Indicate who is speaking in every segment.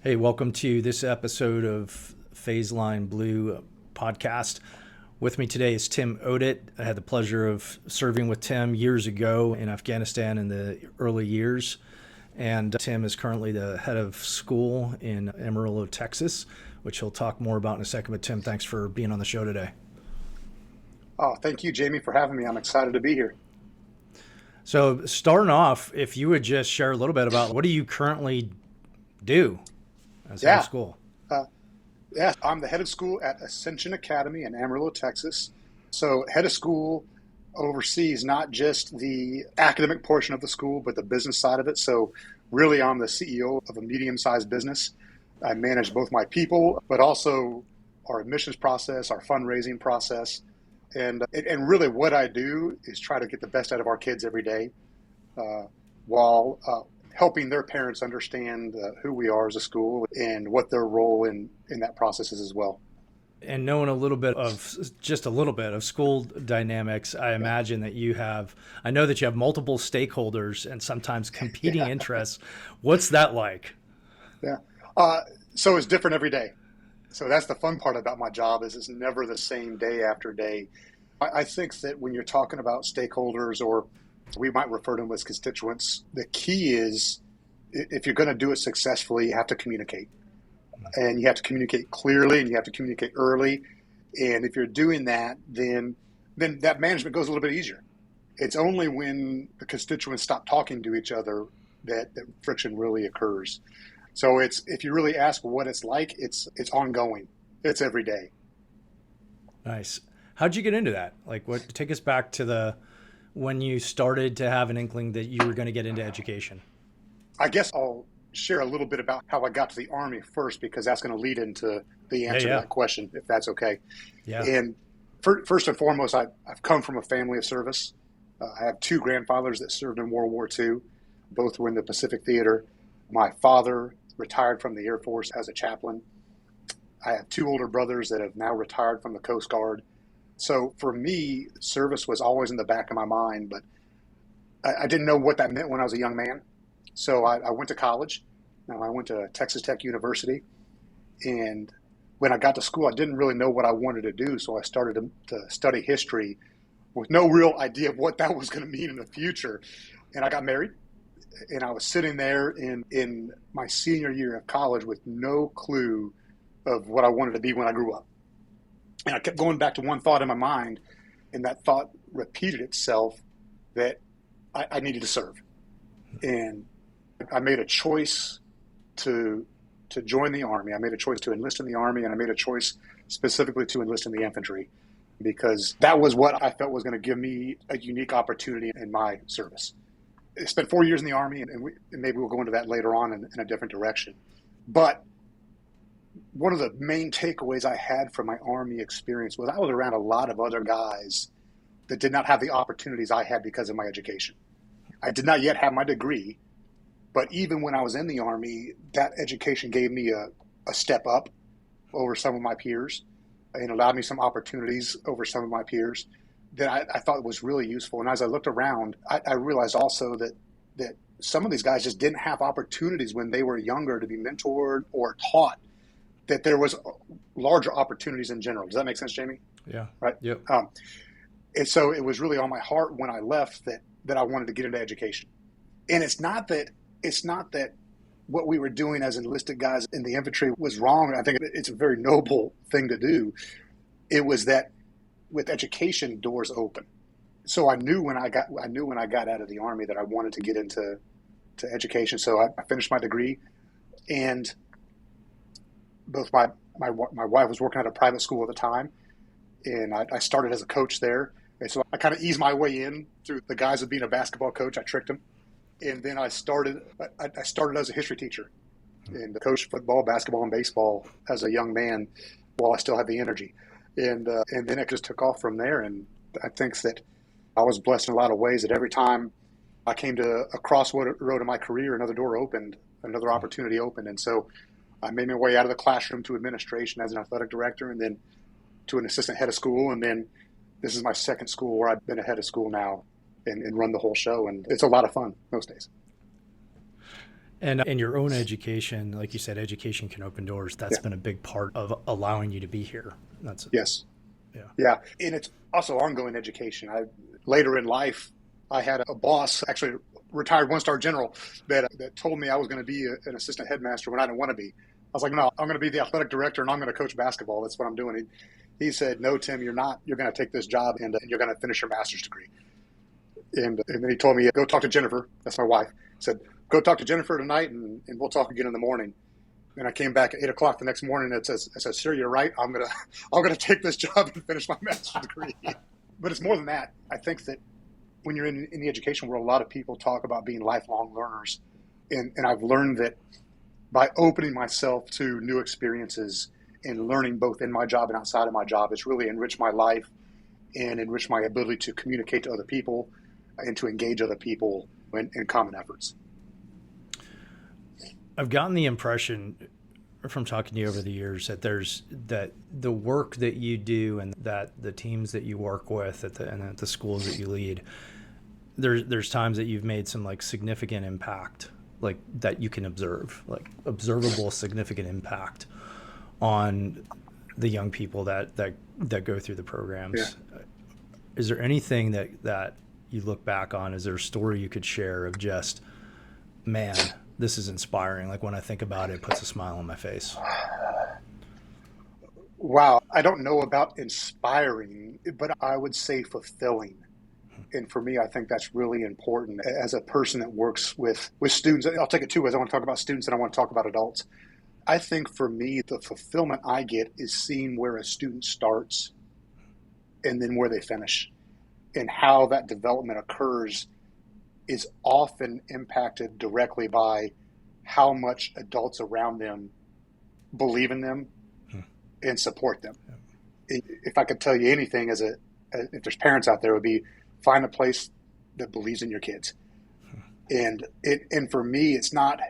Speaker 1: Hey, welcome to this episode of Phase Line Blue podcast. With me today is Tim Oditt. I had the pleasure of serving with Tim years ago in Afghanistan in the early years. And Tim is currently the head of school in Amarillo, Texas, which he'll talk more about in a second. But Tim, thanks for being on the show today.
Speaker 2: Oh, thank you, Jamie, for having me. I'm excited to be here.
Speaker 1: So starting off, if you would just share a little bit about what do you currently do as head of
Speaker 2: Yeah,
Speaker 1: school?
Speaker 2: uh, yeah. I'm the head of school at Ascension Academy in Amarillo, Texas. So, head of school oversees not just the academic portion of the school, but the business side of it. So, really, I'm the CEO of a medium-sized business. I manage both my people, but also our admissions process, our fundraising process, and really, what I do is try to get the best out of our kids every day, while helping their parents understand who we are as a school and what their role in that process is as well.
Speaker 1: And knowing just a little bit of school dynamics, I
Speaker 2: Yeah,
Speaker 1: imagine that I know that you have multiple stakeholders and sometimes competing
Speaker 2: yeah,
Speaker 1: interests. What's that like?
Speaker 2: yeah. Uh, so it's different every day. So that's the fun part about my job is it's never the same day after day. I think that when you're talking about stakeholders, or we might refer to them as constituents, the key is if you're going to do it successfully, you have to communicate. And you have to communicate clearly and you have to communicate early. And if you're doing that, then that management goes a little bit easier. It's only when the constituents stop talking to each other that friction really occurs. So it's if you really ask what it's like, it's ongoing. It's every day.
Speaker 1: Nice. How'd you get into that? Like, what? Take us back to the when you started to have an inkling that you were going to get into education.
Speaker 2: I guess I'll share a little bit about how I got to the Army first, because that's going to lead into the
Speaker 1: Yeah,
Speaker 2: answer to
Speaker 1: yeah,
Speaker 2: that question, if that's okay.
Speaker 1: yeah.
Speaker 2: And first and foremost, I've come from a family of service. I have two grandfathers that served in World War II. Both were in the Pacific Theater. My father retired from the Air Force as a chaplain. I have two older brothers that have now retired from the Coast Guard. So for me, service was always in the back of my mind, but I didn't know what that meant when I was a young man. So I went to college. Now I went to Texas Tech University, and when I got to school, I didn't really know what I wanted to do. So I started to study history with no real idea of what that was going to mean in the future. And I got married, and I was sitting there in my senior year of college with no clue of what I wanted to be when I grew up. And I kept going back to one thought in my mind, and that thought repeated itself that I needed to serve. And I made a choice to join the Army. I made a choice to enlist in the Army, and I made a choice specifically to enlist in the infantry because that was what I felt was going to give me a unique opportunity in my service. I spent 4 years in the Army, and maybe we'll go into that later on in a different direction. But one of the main takeaways I had from my Army experience was I was around a lot of other guys that did not have the opportunities I had because of my education. I did not yet have my degree, but even when I was in the Army, that education gave me a step up over some of my peers and allowed me some opportunities over some of my peers that I thought was really useful. And as I looked around, I realized also that some of these guys just didn't have opportunities when they were younger to be mentored or taught that there was larger opportunities in general. Does that make sense, Jamie?
Speaker 1: Yeah.
Speaker 2: Right.
Speaker 1: Yep.
Speaker 2: And so it was really on my heart when I left that I wanted to get into education. And it's not that what we were doing as enlisted guys in the infantry was wrong. I think it's a very noble thing to do. It was that with education, doors open. So I knew when I got out of the Army that I wanted to get into education. So I finished my degree, and both my wife was working at a private school at the time, and I started as a coach there. And so I kind of eased my way in through the guise of being a basketball coach. I tricked them, and then I started as a history teacher and coached football, basketball, and baseball as a young man while I still had the energy, and then it just took off from there. And I think that I was blessed in a lot of ways that every time I came to a crossroad in my career, another door opened, another opportunity opened, and so I made my way out of the classroom to administration as an athletic director, and then to an assistant head of school, and then this is my second school where I've been a head of school now and run the whole show, and it's a lot of fun most days.
Speaker 1: And in your own education, like you said, education can open doors. That's
Speaker 2: Yeah.
Speaker 1: been a big part of allowing you to be here. That's
Speaker 2: Yes.
Speaker 1: yeah.
Speaker 2: Yeah. And it's also ongoing education. Later in life, I had a boss, actually retired one-star general, that told me I was going to be an assistant headmaster when I didn't want to be. I was like, no, I'm going to be the athletic director and I'm going to coach basketball. That's what I'm doing. He said, no, Tim, you're not. You're going to take this job and you're going to finish your master's degree. And then he told me, go talk to Jennifer. That's my wife. He said, go talk to Jennifer tonight and we'll talk again in the morning. And I came back at 8 o'clock the next morning. And I said, sir, you're right. I'm gonna take this job and finish my master's degree. But it's more than that. I think that when you're in the education world, a lot of people talk about being lifelong learners. And I've learned that by opening myself to new experiences and learning both in my job and outside of my job, it's really enriched my life and enriched my ability to communicate to other people and to engage other people in common efforts.
Speaker 1: I've gotten the impression from talking to you over the years that that the work that you do and that the teams that you work with and at the schools that you lead, there's times that you've made some like significant impact, like that you can observe, like observable significant impact on the young people that go through the programs.
Speaker 2: Yeah.
Speaker 1: Is there anything that you look back on? Is there a story you could share of just, man, this is inspiring? Like when I think about it, it puts a smile on my face.
Speaker 2: Wow. I don't know about inspiring, but I would say fulfilling. And for me, I think that's really important as a person that works with students. I'll take it two ways. I want to talk about students and I want to talk about adults. I think for me, the fulfillment I get is seeing where a student starts and then where they finish, and how that development occurs is often impacted directly by how much adults around them believe in them and support them. Yeah. If I could tell you anything if there's parents out there, it would be find a place that believes in your kids. And for me, it's not,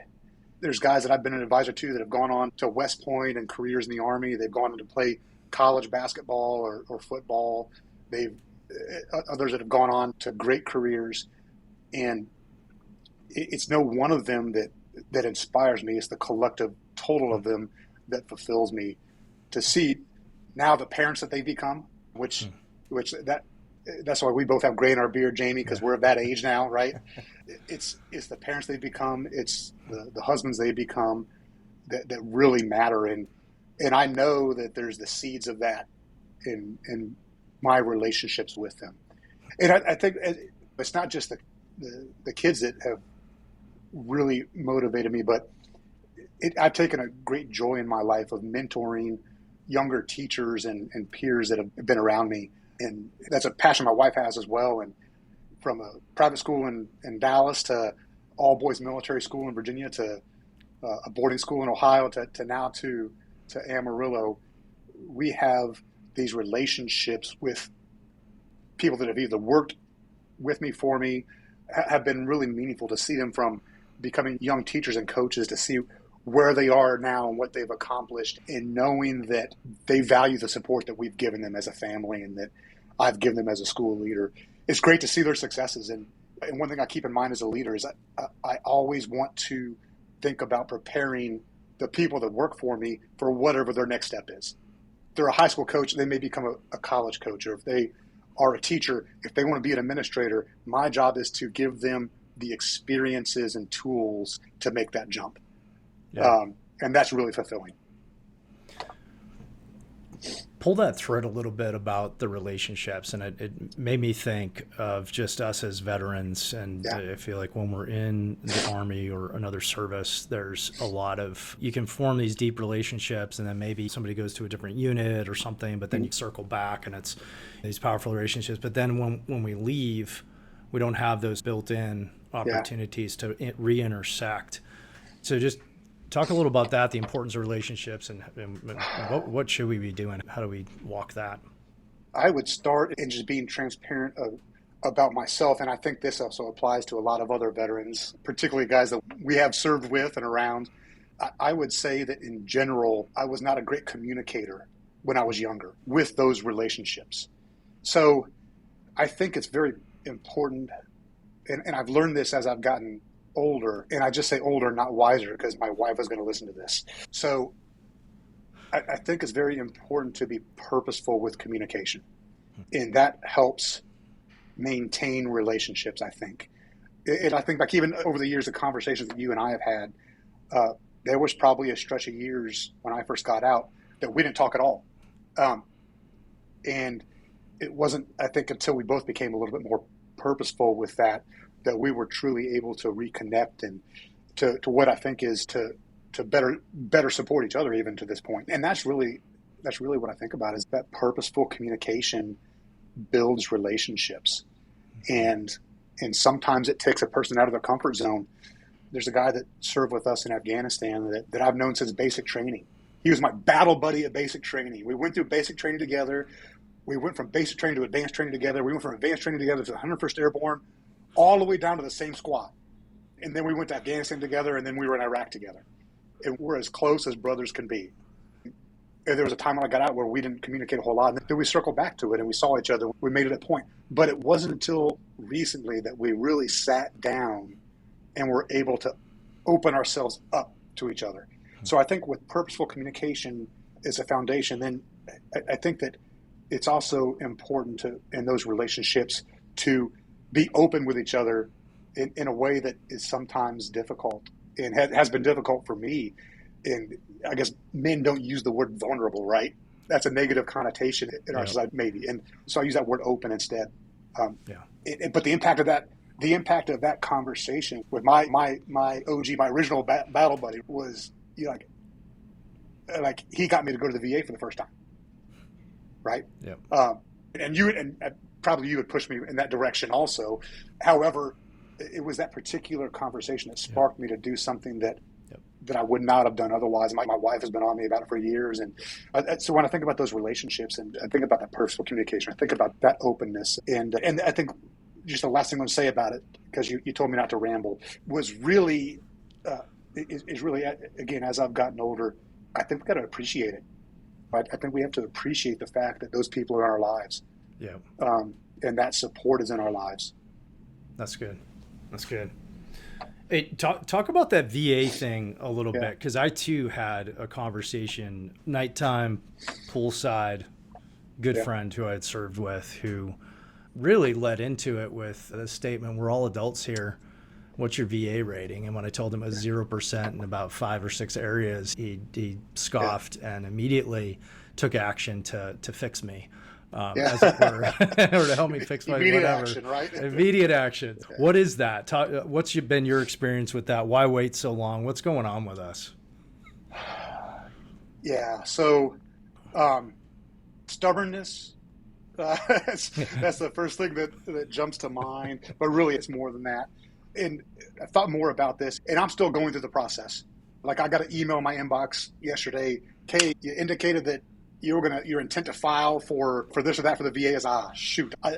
Speaker 2: there's guys that I've been an advisor to that have gone on to West Point and careers in the Army. They've gone on to play college basketball or football. Others that have gone on to great careers. And it's no one of them that inspires me. It's the collective total of them that fulfills me to see now the parents that they become, which that's why we both have gray in our beard, Jamie, because we're of that age now, right? It's the parents they become. It's the husbands they become that really matter. And I know that there's the seeds of that in my relationships with them. And I think it's not just the kids that have really motivated me, but I've taken a great joy in my life of mentoring younger teachers and peers that have been around me. And that's a passion my wife has as well. And from a private school in Dallas to all boys military school in Virginia to a boarding school in Ohio to now to Amarillo, we have these relationships with people that have either worked with me, for me, have been really meaningful to see them from becoming young teachers and coaches, to see where they are now and what they've accomplished, and knowing that they value the support that we've given them as a family and that I've given them as a school leader. It's great to see their successes. And one thing I keep in mind as a leader is I always want to think about preparing the people that work for me for whatever their next step is. If they're a high school coach, they may become a college coach, or if they are a teacher, if they want to be an administrator, my job is to give them the experiences and tools to make that jump. Yeah. And that's really fulfilling.
Speaker 1: Pull that thread a little bit about the relationships, and it made me think of just us as veterans. And I feel like when we're in the Army or another service, there's a lot of, you can form these deep relationships, and then maybe somebody goes to a different unit or something, but then you circle back and it's these powerful relationships. But then when we leave, we don't have those built-in opportunities to re-intersect. So just talk a little about that, the importance of relationships, and what should we be doing? How do we walk that?
Speaker 2: I would start in just being transparent about myself, and I think this also applies to a lot of other veterans, particularly guys that we have served with and around. I would say that in general, I was not a great communicator when I was younger with those relationships. So I think it's very important, and I've learned this as I've gotten older, and I just say older, not wiser, because my wife is going to listen to this. So I think it's very important to be purposeful with communication, and that helps maintain relationships, I think. And I think, like, even over the years of conversations that you and I have had, there was probably a stretch of years when I first got out that we didn't talk at all. And it wasn't, I think, until we both became a little bit more purposeful with that we were truly able to reconnect and to what I think is to better support each other even to this point. And that's really what I think about, is that purposeful communication builds relationships. And sometimes it takes a person out of their comfort zone. There's a guy that served with us in Afghanistan that I've known since basic training. He was my battle buddy at basic training. We went through basic training together. We went from basic training to advanced training together. We went from advanced training together to the 101st Airborne, all the way down to the same squad. And then we went to Afghanistan together, and then we were in Iraq together. And we're as close as brothers can be. And there was a time when I got out where we didn't communicate a whole lot. And then we circled back to it, and we saw each other. We made it a point. But it wasn't until recently that we really sat down and were able to open ourselves up to each other. So I think with purposeful communication as a foundation, then I think that it's also important in those relationships to be open with each other in a way that is sometimes difficult and has been difficult for me. And I guess men don't use the word vulnerable, right? That's a negative connotation in our society, maybe. And so I use that word open instead. But the impact of that conversation with my OG, my original battle buddy, was, you know, like he got me to go to the VA for the first time, right?
Speaker 1: Yeah.
Speaker 2: And probably you would push me in that direction also. However, it was that particular conversation that sparked me to do something that I would not have done otherwise. My wife has been on me about it for years. And so when I think about those relationships and I think about that personal communication, I think about that openness. And I think just the last thing I'm going to say about it, because you told me not to ramble, was really, is really, again, as I've gotten older, I think we've got to appreciate it. Right? I think we have to appreciate the fact that those people are in our lives.
Speaker 1: Yeah.
Speaker 2: And that support is in our lives.
Speaker 1: That's good. That's good. Hey, talk about that VA thing a little bit, because I too had a conversation, nighttime, poolside, good friend who I had served with, who really led into it with a statement, "We're all adults here. What's your VA rating?" And when I told him it was 0% in about 5 or 6 areas, he scoffed and immediately took action to fix me. As it were, or to help me fix my
Speaker 2: immediate
Speaker 1: whatever.
Speaker 2: Action, right?
Speaker 1: Immediate action. What is that? What's been your experience with that? Why wait so long? What's going on with us?
Speaker 2: Yeah. So, stubbornness. That's the first thing that jumps to mind. But really, it's more than that. And I thought more about this, and I'm still going through the process. Like, I got an email in my inbox yesterday. Kay, you indicated that your intent to file for this or that for the VA is, shoot, I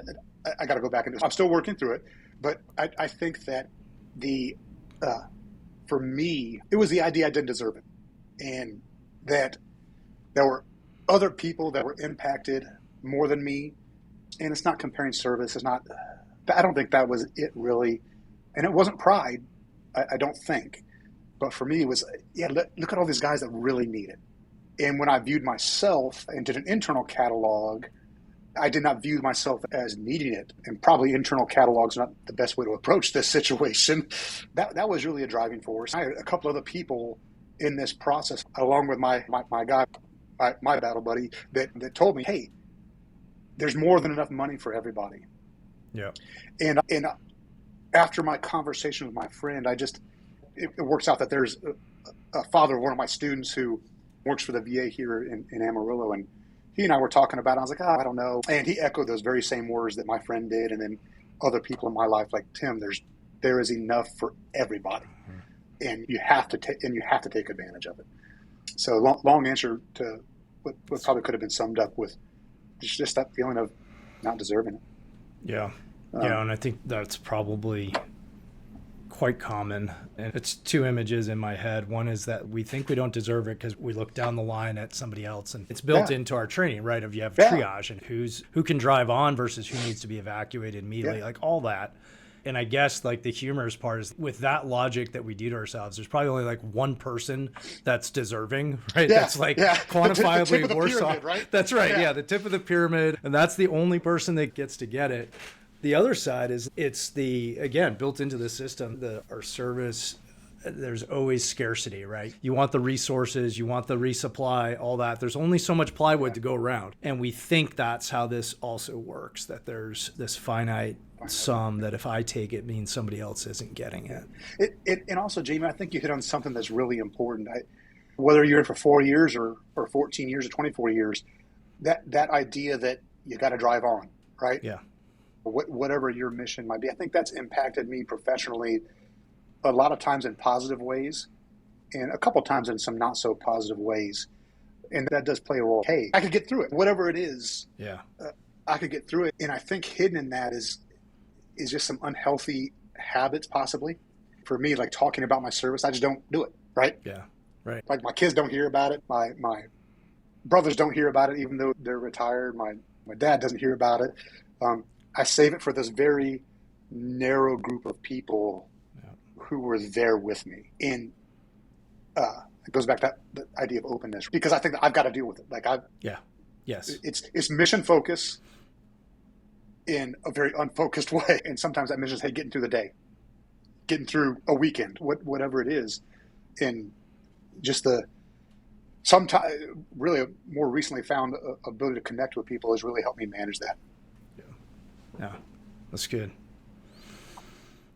Speaker 2: got to go back and do this. I'm still working through it, but I think that for me, it was the idea I didn't deserve it, and that there were other people that were impacted more than me, and it's not comparing service. It's not. I don't think that was it really, and it wasn't pride. I don't think, but for me, it was look at all these guys that really need it. And when I viewed myself and did an internal catalog, I did not view myself as needing it. And probably internal catalog's not the best way to approach this situation. That was really a driving force. I had a couple other people in this process, along with my guy, my battle buddy, that told me, hey, there's more than enough money for everybody.
Speaker 1: Yeah. And
Speaker 2: after my conversation with my friend, it works out that there's a father of one of my students who works for the VA here in Amarillo, and he and I were talking about it. I was like, I don't know. And he echoed those very same words that my friend did, and then other people in my life, like, Tim, there is enough for everybody, and you have to take advantage of it. So long answer to what probably could have been summed up with just that feeling of not deserving it.
Speaker 1: Yeah, and I think that's probably quite common. And it's 2 images in my head. One is that we think we don't deserve it because we look down the line at somebody else, and it's built into our training, right? If you have triage and who can drive on versus who needs to be evacuated immediately, like all that. And I guess like the humorous part is with that logic that we do to ourselves, there's probably only like one person that's deserving, right?
Speaker 2: Yeah,
Speaker 1: That's like
Speaker 2: yeah.
Speaker 1: quantifiably
Speaker 2: the tip of the
Speaker 1: worse
Speaker 2: pyramid,
Speaker 1: off.
Speaker 2: right?
Speaker 1: That's right.
Speaker 2: Yeah.
Speaker 1: Yeah, the tip of the pyramid. And that's the only person that gets to get it. The other side is it's the, again, built into the system, our service, there's always scarcity, right? You want the resources, you want the resupply, all that. There's only so much plywood to go around. And we think that's how this also works, that there's this finite sum that if I take it means somebody else isn't getting it.
Speaker 2: And also, Jamie, I think you hit on something that's really important. Whether you're in for 4 years or 14 years or 24 years, that idea that you got to drive on, right?
Speaker 1: Yeah.
Speaker 2: Whatever your mission might be. I think that's impacted me professionally a lot of times in positive ways and a couple times in some not so positive ways. And that does play a role. Hey, I could get through it. Whatever it is, I could get through it. And I think hidden in that is just some unhealthy habits possibly. For me, like talking about my service, I just don't do it, right?
Speaker 1: Yeah, right.
Speaker 2: Like my kids don't hear about it. My brothers don't hear about it, even though they're retired. My dad doesn't hear about it. I save it for this very narrow group of people who were there with me. And it goes back to the idea of openness, because I think that I've got to deal with it. Like it's mission focus in a very unfocused way. And sometimes that mission is, hey, getting through the day, getting through a weekend, whatever it is. And just sometimes really more recently found ability to connect with people has really helped me manage that.
Speaker 1: Yeah, that's good.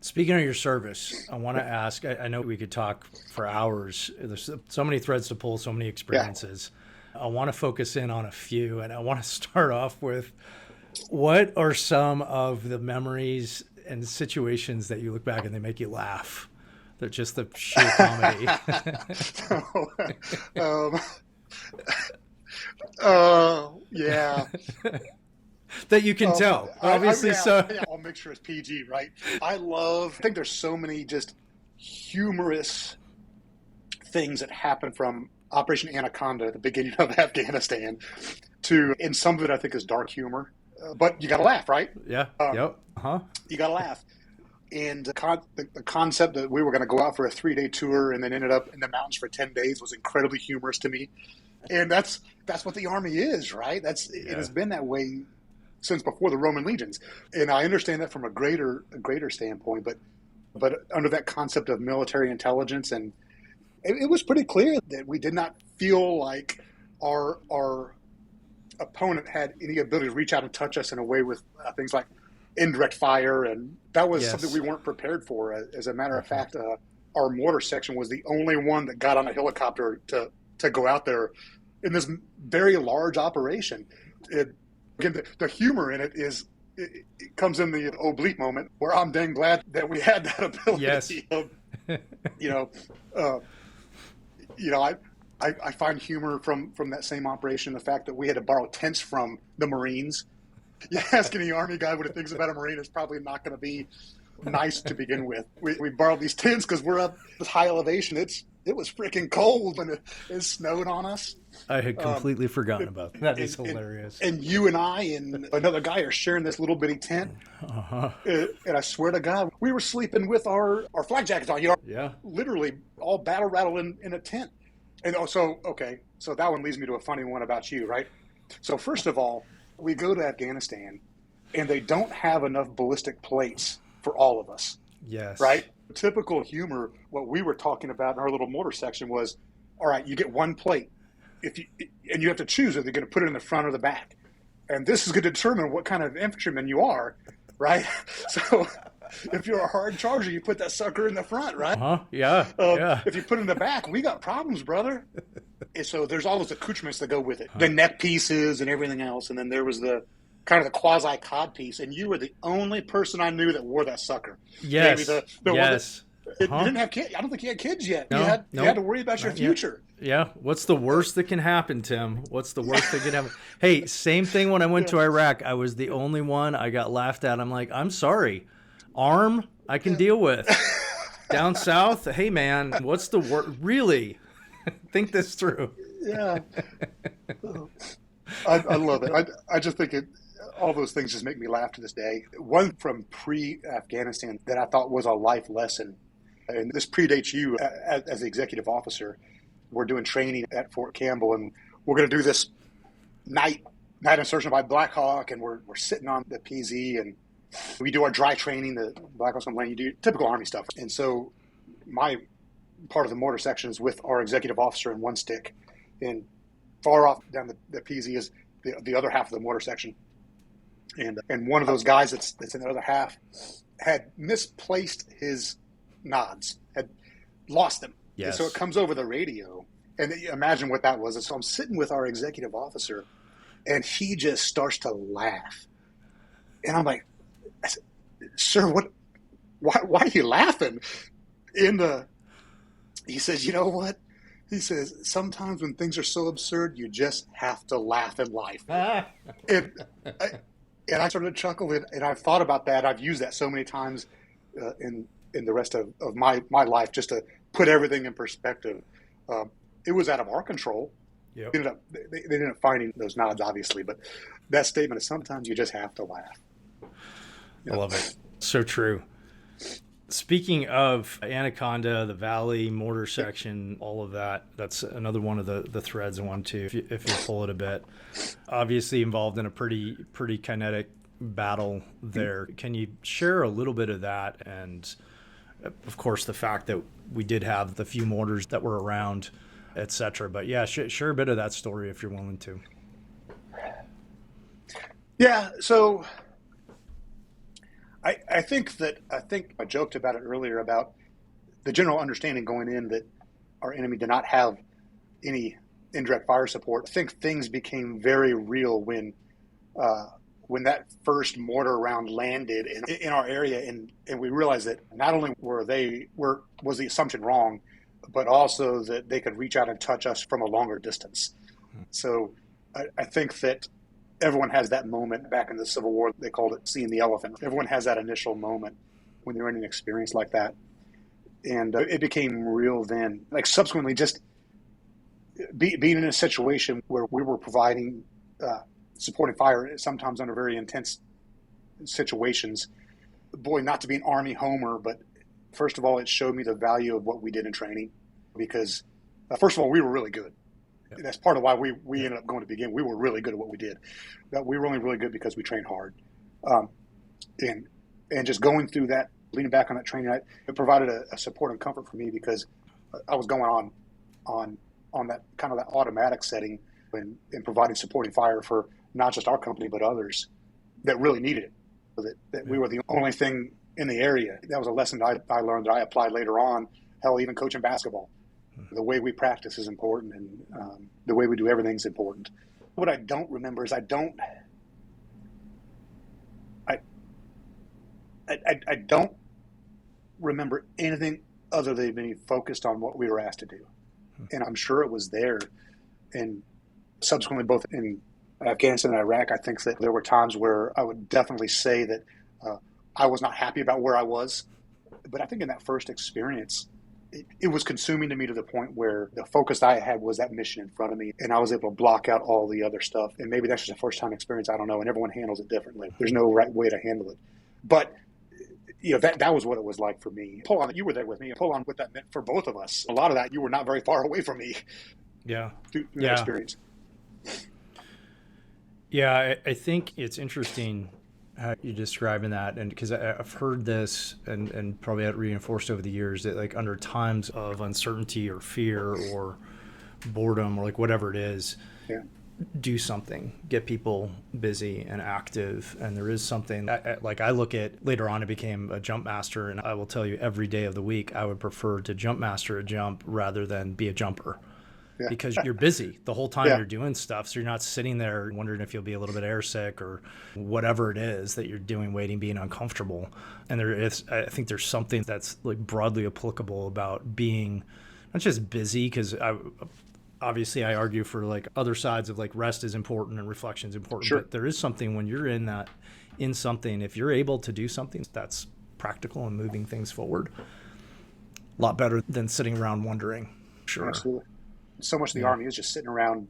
Speaker 1: Speaking of your service, I want to ask, I know we could talk for hours. There's so many threads to pull, so many experiences. Yeah. I want to focus in on a few, and I want to start off with, what are some of the memories and situations that you look back and they make you laugh? They're just the sheer comedy.
Speaker 2: Yeah.
Speaker 1: That you can tell, obviously.
Speaker 2: All mixture is PG, right? I think there's so many just humorous things that happen from Operation Anaconda at the beginning of Afghanistan and some of it I think is dark humor, but you got to laugh, right?
Speaker 1: Yeah. Yep.
Speaker 2: You got to laugh. And the concept that we were going to go out for a 3-day tour and then ended up in the mountains for 10 days was incredibly humorous to me. And that's what the Army is, right? It has been that way since before the Roman legions. And I understand that from a greater standpoint, but under that concept of military intelligence, and it was pretty clear that we did not feel like our opponent had any ability to reach out and touch us in a way with things like indirect fire, and that was something we weren't prepared for. As a matter of fact, our mortar section was the only one that got on a helicopter to go out there in this very large operation. Again, the humor in it comes in the oblique moment where I'm dang glad that we had that ability.
Speaker 1: Yes.
Speaker 2: I find humor from that same operation, the fact that we had to borrow tents from the Marines. You ask any Army guy what he thinks about a Marine, it's probably not going to be nice to begin with. We borrowed these tents because we're up this high elevation. It was freaking cold when it snowed on us.
Speaker 1: I had completely forgotten about that. That is hilarious.
Speaker 2: And you and I and another guy are sharing this little bitty tent. And I swear to God, we were sleeping with our flak jackets on. Literally all battle rattled in a tent. And so that one leads me to a funny one about you, right? So first of all, we go to Afghanistan, and they don't have enough ballistic plates for all of us.
Speaker 1: Yes.
Speaker 2: Right? Typical humor, what we were talking about in our little mortar section was, all right, you get one plate. And you have to choose if you're going to put it in the front or the back. And this is going to determine what kind of infantryman you are, right? So if you're a hard charger, you put that sucker in the front, right?
Speaker 1: Yeah.
Speaker 2: If you put it in the back, we got problems, brother. And so there's all those accoutrements that go with it. The neck pieces and everything else. And then there was the kind of the quasi-cod piece. And you were the only person I knew that wore that sucker.
Speaker 1: Yes.
Speaker 2: Yes. You didn't have kids. I don't think you had kids yet.
Speaker 1: No,
Speaker 2: you had to worry about your future.
Speaker 1: Yeah. What's the worst that can happen, Tim? What's the worst that can happen? Hey, same thing when I went to Iraq. I was the only one. I got laughed at. I'm like, I'm sorry. Arm, I can deal with. Down south, hey, man, what's the worst? Really? Think this through.
Speaker 2: Yeah. I love it. I just think all those things just make me laugh to this day. One from pre-Afghanistan that I thought was a life lesson, and this predates you as the executive officer. We're doing training at Fort Campbell, and we're going to do this night insertion by Black Hawk, and we're sitting on the PZ, and we do our dry training, the Black Hawk's on land, you do typical Army stuff. And so my part of the mortar section is with our executive officer in one stick, and far off down the PZ is the other half of the mortar section. And one of those guys that's in the other half had misplaced his nods, had lost them.
Speaker 1: Yes.
Speaker 2: And so it comes over the radio, and imagine what that was. And so I'm sitting with our executive officer, and he just starts to laugh. And I'm like, I said, sir, why are you laughing? He says, you know what? He says, sometimes when things are so absurd, you just have to laugh in life. And I started to chuckle, and I've thought about that. I've used that so many times in the rest of my life, just to put everything in perspective. It was out of our control.
Speaker 1: Yep.
Speaker 2: They ended up finding those nods, obviously, but that statement is sometimes you just have to laugh.
Speaker 1: I love it. So true. Speaking of Anaconda, the Valley, mortar section, all of that, that's another one of the threads I want to, if you pull it a bit. Obviously involved in a pretty kinetic battle there. Can you share a little bit of that? And of course, the fact that we did have the few mortars that were around, et cetera. But yeah, share a bit of that story if you're willing to.
Speaker 2: Yeah, so I think I joked about it earlier about the general understanding going in that our enemy did not have any indirect fire support. I think things became very real when that first mortar round landed in our area, and we realized that not only was the assumption wrong, but also that they could reach out and touch us from a longer distance. So I think that everyone has that moment. Back in the Civil War, they called it seeing the elephant. Everyone has that initial moment when they're in an experience like that. And it became real then. Like subsequently, just being in a situation where we were providing supporting fire, sometimes under very intense situations. Boy, not to be an Army homer, but first of all, it showed me the value of what we did in training, because first of all, we were really good. Yep. That's part of why we ended up going to begin. We were really good at what we did. But we were only really good because we trained hard. And just going through that, leaning back on that training, it provided a support and comfort for me, because I was going on that kind of that automatic setting and providing supporting fire for not just our company, but others that really needed it. That we were the only thing in the area. That was a lesson that I learned that I applied later on. Hell, even coaching basketball. The way we practice is important, and the way we do everything is important. What I don't remember is I don't remember anything other than being focused on what we were asked to do. And I'm sure it was there. And subsequently, both in Afghanistan and Iraq, I think that there were times where I would definitely say that I was not happy about where I was. But I think in that first experience, it was consuming to me to the point where the focus I had was that mission in front of me, and I was able to block out all the other stuff. And maybe that's just a first-time experience. I don't know, and everyone handles it differently. There's no right way to handle it. But that was what it was like for me. Pull on, you were there with me. Pull on what that meant for both of us. A lot of that, you were not very far away from me.
Speaker 1: Yeah.
Speaker 2: Through that experience.
Speaker 1: Yeah, I think it's interesting how you're describing that, and because I've heard this and probably had it reinforced over the years that like under times of uncertainty or fear or boredom or like whatever it is, do something, get people busy and active. And there is something that, like I look at later on, I became a jump master, and I will tell you every day of the week I would prefer to jump master a jump rather than be a jumper. Yeah. Because you're busy the whole time you're doing stuff. So you're not sitting there wondering if you'll be a little bit airsick or whatever it is that you're doing, waiting, being uncomfortable. And I think there's something that's like broadly applicable about being not just busy, because obviously I argue for like other sides of like rest is important and reflection is important. Sure. But there is something when you're in something, if you're able to do something that's practical and moving things forward, a lot better than sitting around wondering. Sure.
Speaker 2: Absolutely. So much of the Army is just sitting around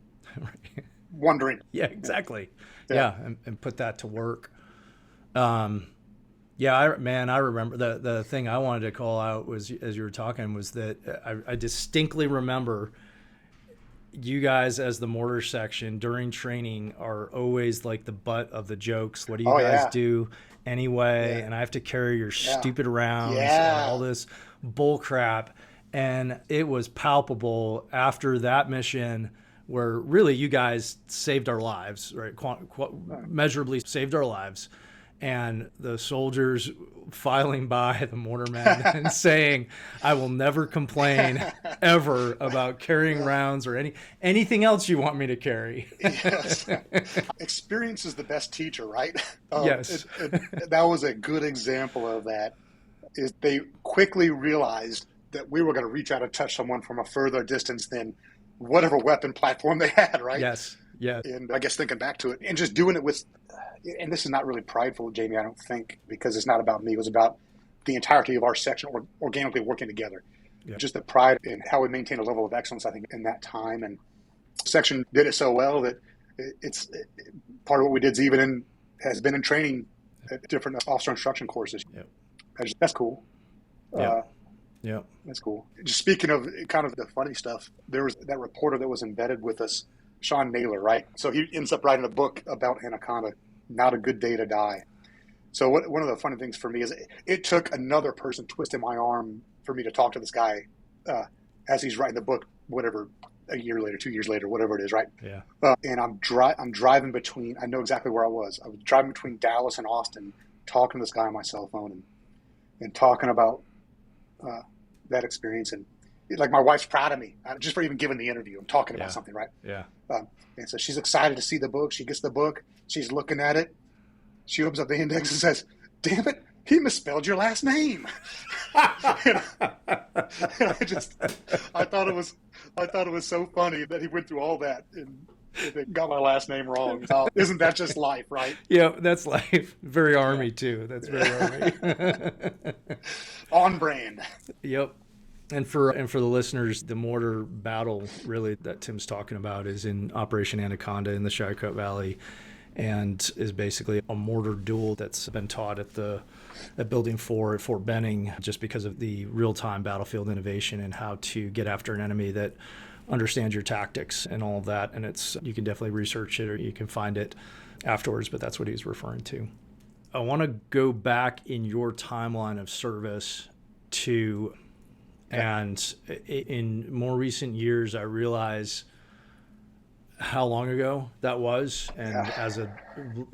Speaker 2: wondering.
Speaker 1: Yeah, exactly.
Speaker 2: Yeah.
Speaker 1: And put that to work. I remember the thing I wanted to call out was, as you were talking, was that I distinctly remember you guys as the mortar section during training are always like the butt of the jokes. What do you
Speaker 2: Oh
Speaker 1: guys
Speaker 2: yeah.
Speaker 1: do anyway?
Speaker 2: Yeah.
Speaker 1: And I have to carry your
Speaker 2: Yeah.
Speaker 1: stupid rounds and all
Speaker 2: Yeah.
Speaker 1: this bull crap. And it was palpable after that mission where really you guys saved our lives, right? Measurably saved our lives. And the soldiers filing by the mortarmen and saying, I will never complain ever about carrying rounds or anything else you want me to carry.
Speaker 2: Yes. Experience is the best teacher, right?
Speaker 1: Yes.
Speaker 2: That was a good example of that. Is they quickly realized that we were going to reach out and touch someone from a further distance than whatever weapon platform they had, right?
Speaker 1: Yes. Yeah.
Speaker 2: And I guess thinking back to it and just doing it with, and this is not really prideful, Jamie, I don't think, because it's not about me. It was about the entirety of our section organically working together. Yeah. Just the pride in how we maintain a level of excellence, I think, in that time. And section did it so well that it's part of what we did has been in training at different officer instruction courses.
Speaker 1: Yep.
Speaker 2: That's cool.
Speaker 1: Yeah.
Speaker 2: That's cool. Just speaking of kind of the funny stuff, there was that reporter that was embedded with us, Sean Naylor, right? So he ends up writing a book about Anaconda, Not a Good Day to Die. So one of the funny things for me is it took another person twisting my arm for me to talk to this guy as he's writing the book, whatever, a year later, 2 years later, whatever it is, right?
Speaker 1: Yeah.
Speaker 2: And I'm driving between, I know exactly where I was. I was driving between Dallas and Austin, talking to this guy on my cell phone and talking about that experience. And like my wife's proud of me just for even giving the interview. I'm talking about something, right?
Speaker 1: Yeah.
Speaker 2: And so she's excited to see the book. She gets the book. She's looking at it. She opens up the index and says, "Damn it, he misspelled your last name." and I thought it was so funny that he went through all that and got my last name wrong. Isn't that just life, right?
Speaker 1: Yeah, that's life. Very Army too. That's very Army.
Speaker 2: On brand.
Speaker 1: Yep. And for the listeners, the mortar battle really that Tim's talking about is in Operation Anaconda in the Shiakote Valley, and is basically a mortar duel that's been taught at Building 4 at Fort Benning, just because of the real-time battlefield innovation and how to get after an enemy that understands your tactics and all of that. And you can definitely research it or you can find it afterwards, but that's what he's referring to. I want to go back in your timeline of service to, and in more recent years, I realize how long ago that was. And as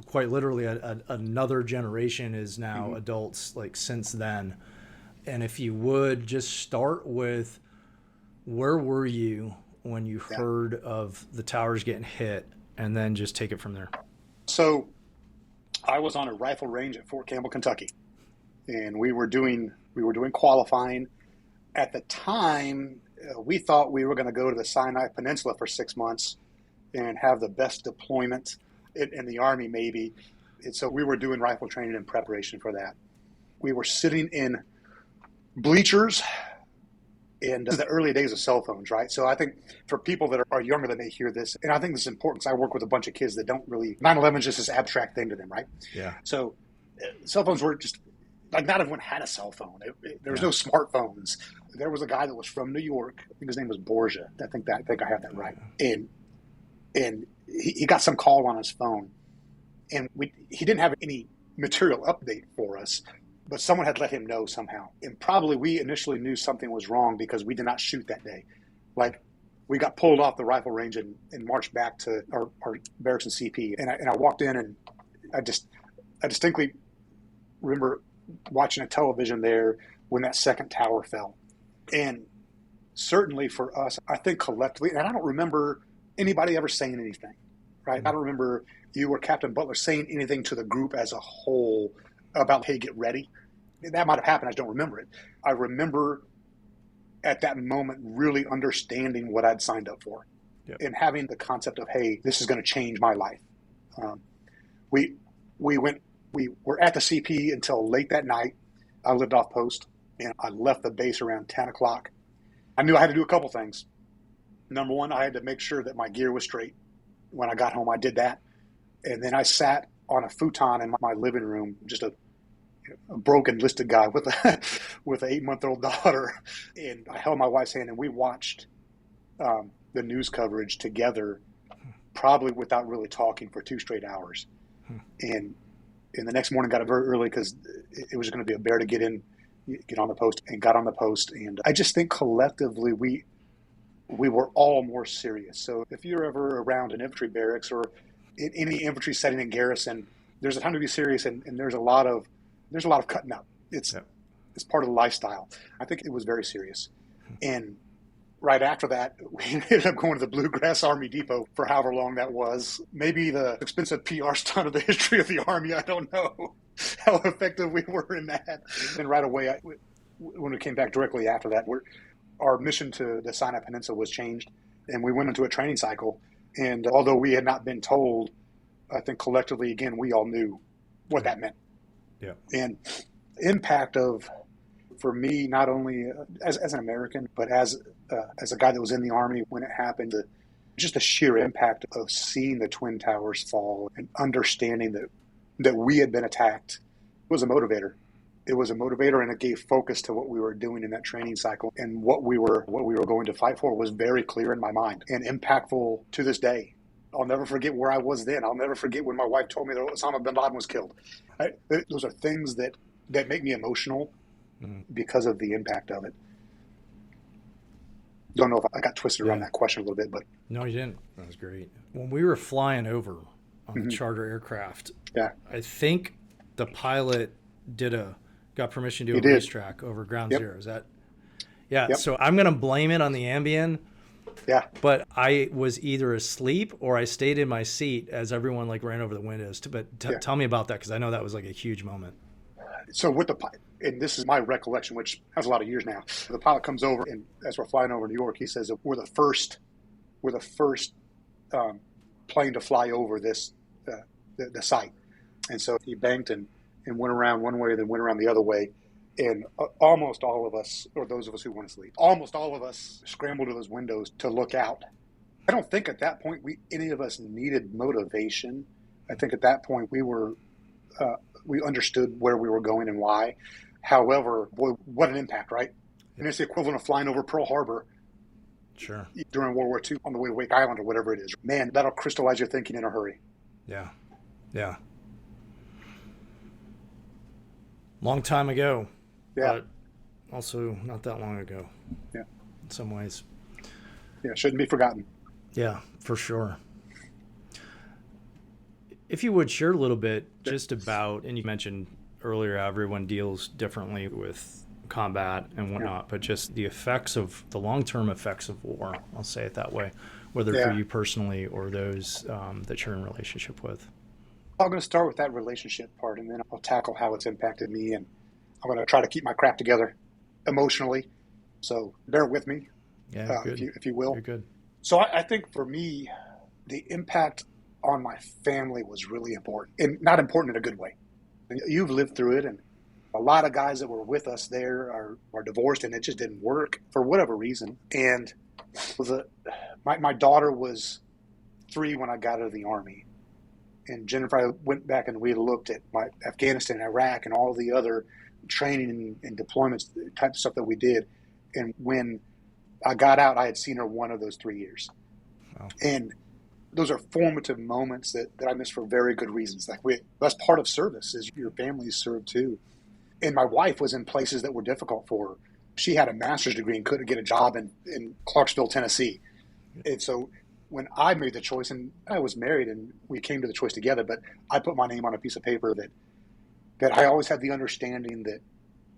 Speaker 1: quite literally another generation is now adults like since then. And if you would just start with, where were you when you heard of the towers getting hit, and then just take it from there?
Speaker 2: So I was on a rifle range at Fort Campbell, Kentucky, and we were doing qualifying. At the time, we thought we were going to go to the Sinai Peninsula for 6 months and have the best deployment in the Army, maybe. And so we were doing rifle training in preparation for that. We were sitting in bleachers in the early days of cell phones, right? So I think for people that are younger that may hear this, and I think this is important because I work with a bunch of kids that don't really, 9/11 is just this abstract thing to them, right?
Speaker 1: Yeah.
Speaker 2: So cell phones were just, like, not everyone had a cell phone. There was no smartphones. There was a guy that was from New York. I think his name was Borgia. I think I have that right. And he got some call on his phone, and he didn't have any material update for us, but someone had let him know somehow. And probably we initially knew something was wrong because we did not shoot that day. Like, we got pulled off the rifle range and marched back to our barracks and CP. And I walked in, and I distinctly remember watching a television there when that second tower fell. And certainly for us, I think collectively, and I don't remember anybody ever saying anything, right? I don't remember you or Captain Butler saying anything to the group as a whole about, hey, get ready. That might have happened. I just don't remember it. I remember at that moment really understanding what I'd signed up for and having the concept of, hey, this is going to change my life. We were at the CP until late that night. I lived off post, and I left the base around 10 o'clock. I knew I had to do a couple things. Number one, I had to make sure that my gear was straight. when I got home, I did that. And then I sat on a futon in my living room, just a broken listed guy with with an 8-month-old daughter. And I held my wife's hand and we watched the news coverage together, probably without really talking, for 2 straight hours. And the next morning got up very early because it was going to be a bear to get on the post, and got on the post. And I just think collectively we were all more serious. So if you're ever around an infantry barracks or in any infantry setting in garrison, there's a time to be serious, and there's a lot of cutting up. It's part of the lifestyle. I think it was very serious. And right after that, we ended up going to the Bluegrass Army Depot for however long that was. Maybe the expensive PR stunt of the history of the Army. I don't know how effective we were in that. And right away, when we came back directly after that, our mission to the Sinai Peninsula was changed, and we went into a training cycle. And although we had not been told, I think collectively, again, we all knew what that meant.
Speaker 1: Yeah.
Speaker 2: And impact of, for me, not only as an American, but as a guy that was in the Army when it happened, just the sheer impact of seeing the Twin Towers fall and understanding that we had been attacked was a motivator. It was a motivator, and it gave focus to what we were doing in that training cycle, and what we were going to fight for was very clear in my mind and impactful to this day. I'll never forget where I was then. I'll never forget when my wife told me that Osama bin Laden was killed. Those are things that make me emotional because of the impact of it. Don't know if I got twisted around that question a little bit, but
Speaker 1: no, you didn't. That was great. When we were flying over on the charter aircraft, I think the pilot got permission to do a racetrack over ground zero. Is that? Yeah. Yep. So I'm going to blame it on the Ambien.
Speaker 2: Yeah.
Speaker 1: But I was either asleep or I stayed in my seat as everyone ran over the windows. Tell me about that, because I know that was a huge moment.
Speaker 2: So with the pilot, and this is my recollection, which has a lot of years now, the pilot comes over, and as we're flying over New York, he says that we're the first plane to fly over this the site. And so he banked and went around one way, then went around the other way. And almost all of us, or those of us who want to sleep, almost all of us scrambled to those windows to look out. I don't think at that point any of us needed motivation. I think at that point we understood where we were going and why. However, boy, what an impact, right? And it's the equivalent of flying over Pearl Harbor.
Speaker 1: Sure. During
Speaker 2: World War II on the way to Wake Island or whatever it is. Man, that'll crystallize your thinking in a hurry.
Speaker 1: Yeah. Yeah. Long time ago.
Speaker 2: Yeah.
Speaker 1: But also not that long ago.
Speaker 2: Yeah.
Speaker 1: In some ways.
Speaker 2: Yeah, shouldn't be forgotten.
Speaker 1: Yeah, for sure. If you would share a little bit just about, and you mentioned earlier, everyone deals differently with combat and whatnot, but just the long-term effects of war, I'll say it that way, whether for you personally or those that you're in relationship with.
Speaker 2: I'm going to start with that relationship part, and then I'll tackle how it's impacted me, and I'm going to try to keep my crap together emotionally. So bear with me, if you will.
Speaker 1: You're good.
Speaker 2: So I think for me, the impact on my family was really important, and not important in a good way. And you've lived through it, and a lot of guys that were with us there are divorced, and it just didn't work for whatever reason. And my daughter was 3 when I got out of the Army. And Jennifer and I went back and we looked at my Afghanistan, Iraq, and all the other training and deployments, type of stuff that we did. And when I got out, I had seen her one of those 3 years. Wow. And those are formative moments that I miss for very good reasons. That's part of service, is your family is served too. And my wife was in places that were difficult for her. She had a master's degree and couldn't get a job in Clarksville, Tennessee. And so when I made the choice, and I was married and we came to the choice together, but I put my name on a piece of paper that I always had the understanding that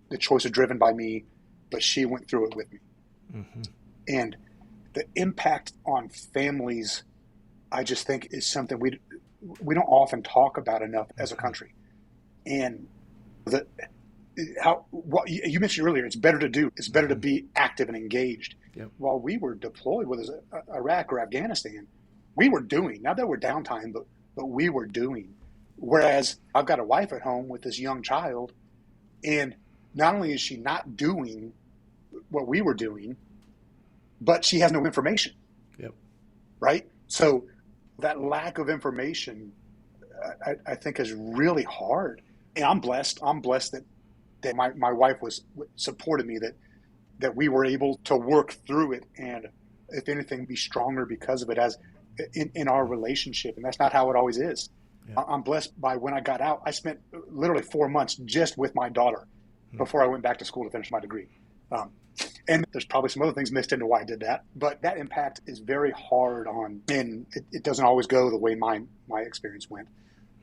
Speaker 2: the choice was driven by me, but she went through it with me. Mm-hmm. And the impact on families, I just think, is something we don't often talk about enough as a country. And what you mentioned earlier, it's better to be active and engaged. Yep. While we were deployed, whether it was Iraq or Afghanistan, we were doing. Now there were downtime, but we were doing. Whereas I've got a wife at home with this young child, and not only is she not doing what we were doing, but she has no information.
Speaker 1: Yep.
Speaker 2: Right? So That lack of information, I think, is really hard. And I'm blessed. I'm blessed that my wife supported me, that we were able to work through it, and if anything, be stronger because of it as in our relationship. And that's not how it always is.
Speaker 1: Yeah.
Speaker 2: I'm blessed by when I got out, I spent literally 4 months just with my daughter before I went back to school to finish my degree. And there's probably some other things mixed into why I did that, but that impact is very hard on, and it doesn't always go the way my experience went.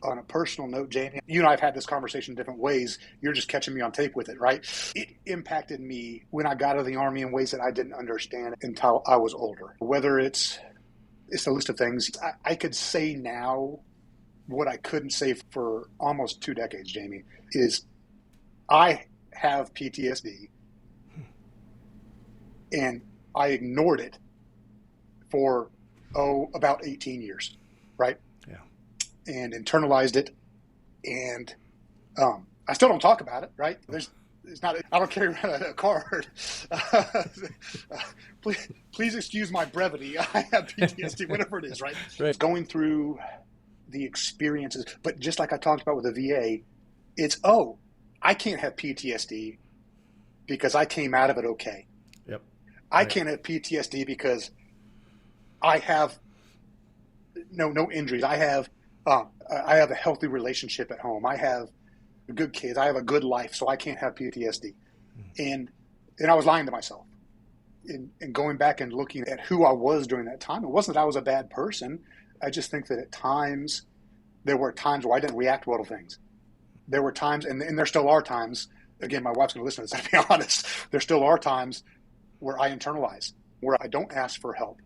Speaker 2: On a personal note, Jamie, you and I have had this conversation in different ways. You're just catching me on tape with it, right? It impacted me when I got out of the Army in ways that I didn't understand until I was older. Whether it's a list of things. I could say now what I couldn't say for almost 2 decades, Jamie, is I have PTSD, and I ignored it for, about 18 years, right?
Speaker 1: Yeah.
Speaker 2: And internalized it, and I still don't talk about it, right? I don't carry around a card. Please excuse my brevity. I have PTSD, whatever it is, right?
Speaker 1: Right.
Speaker 2: Going through the experiences, but just like I talked about with the VA, it's, I can't have PTSD because I came out of it okay.
Speaker 1: Yep.
Speaker 2: I can't have PTSD because I have no injuries. I have a healthy relationship at home. I have good kids. I have a good life, so I can't have PTSD. And I was lying to myself. And going back and looking at who I was during that time, it wasn't that I was a bad person. I just think that at times, there were times where I didn't react well to things. There were times, and there still are times, again, my wife's going to listen to this, to be honest, there still are times where I internalize, where I don't ask for help.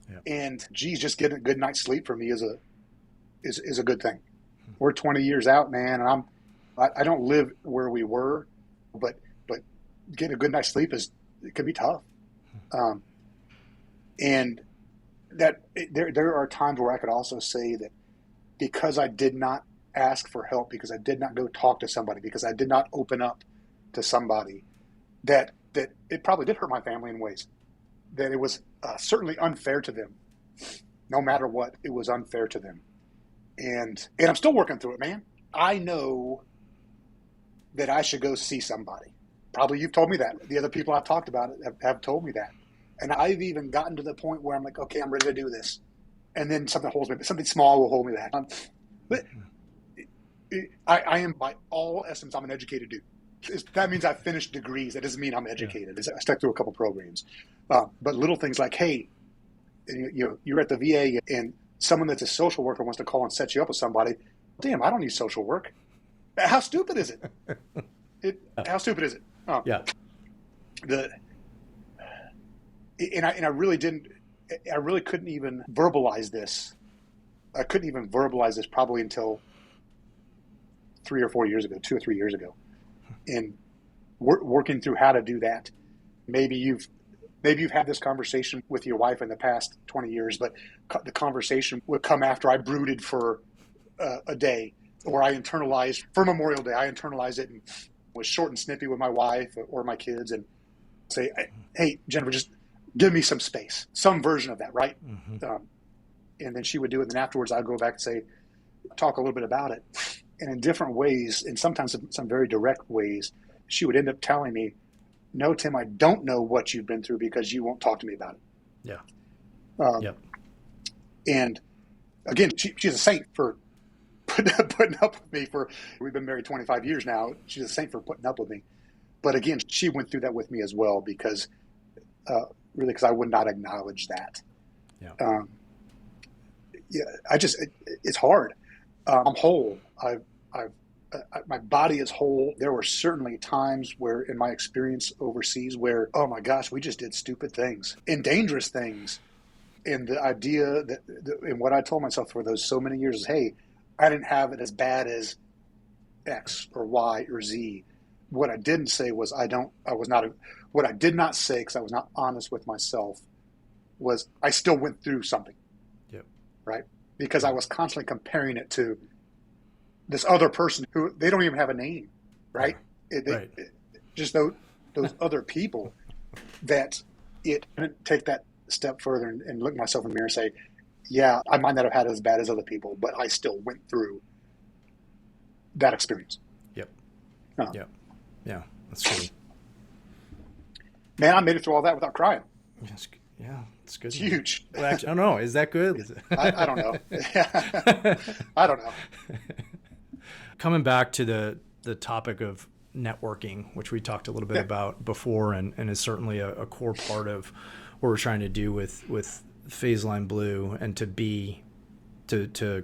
Speaker 2: Yeah. And just getting a good night's sleep for me is a good thing. We're 20 years out, man, and I don't live where we were, but getting a good night's sleep it can be tough. And that there are times where I could also say that because I did not ask for help, because I did not go talk to somebody, because I did not open up to somebody, that it probably did hurt my family in ways that it was certainly unfair to them. No matter what, it was unfair to them. And I'm still working through it, man. I know that I should go see somebody. Probably you've told me that. The other people I've talked about it have told me that. And I've even gotten to the point where I'm like, okay, I'm ready to do this. And then something holds me, something small will hold me back. But I am, by all estimates, I'm an educated dude. That means I've finished degrees. That doesn't mean I'm educated. Yeah. I stuck through a couple programs. But little things like, hey, you're at the VA and someone that's a social worker wants to call and set you up with somebody. Damn, I don't need social work. How stupid is it? How stupid is it?
Speaker 1: Yeah.
Speaker 2: I really couldn't even verbalize this. I couldn't even verbalize this probably until 2 or 3 years ago. And working through how to do that. Maybe you've had this conversation with your wife in the past 20 years, but the conversation would come after I brooded for a day, or I internalized for Memorial Day. I internalized it and was short and snippy with my wife or my kids, and say, "Hey, Jennifer, just give me some space," some version of that, right? Mm-hmm. And then she would do it. And then afterwards, I'd go back and say, talk a little bit about it. And in different ways, and sometimes some very direct ways, she would end up telling me, "No, Tim, I don't know what you've been through because you won't talk to me about it."
Speaker 1: Yeah. Yep.
Speaker 2: And again, she's a saint for putting up with me we've been married 25 years now. She's a saint for putting up with me. But again, she went through that with me as well because I would not acknowledge that.
Speaker 1: Yeah.
Speaker 2: It's hard. I'm whole. My body is whole. There were certainly times where, in my experience overseas, where, oh my gosh, we just did stupid things and dangerous things. And the idea and what I told myself for those so many years is, hey, I didn't have it as bad as X or Y or Z. What I didn't say was what I did not say, because I was not honest with myself, was I still went through something.
Speaker 1: Yep.
Speaker 2: Right? Because I was constantly comparing it to this other person who they don't even have a name, right? Just those other people that it didn't take that step further and look myself in the mirror and say, Yeah, I might not have had it as bad as other people, but I still went through that experience.
Speaker 1: Yep.
Speaker 2: Uh,
Speaker 1: Yep. Yeah. That's good.
Speaker 2: Man, I made it through all that without crying.
Speaker 1: Yes. Yeah. It's good.
Speaker 2: It's
Speaker 1: Man.
Speaker 2: huge.
Speaker 1: Well, actually, I don't know. Is that good?
Speaker 2: I don't know. I don't know.
Speaker 1: Coming back to the topic of networking, which we talked a little bit
Speaker 2: Yeah.
Speaker 1: about before, and is certainly a core part of what we're trying to do with Phase Line Blue, and to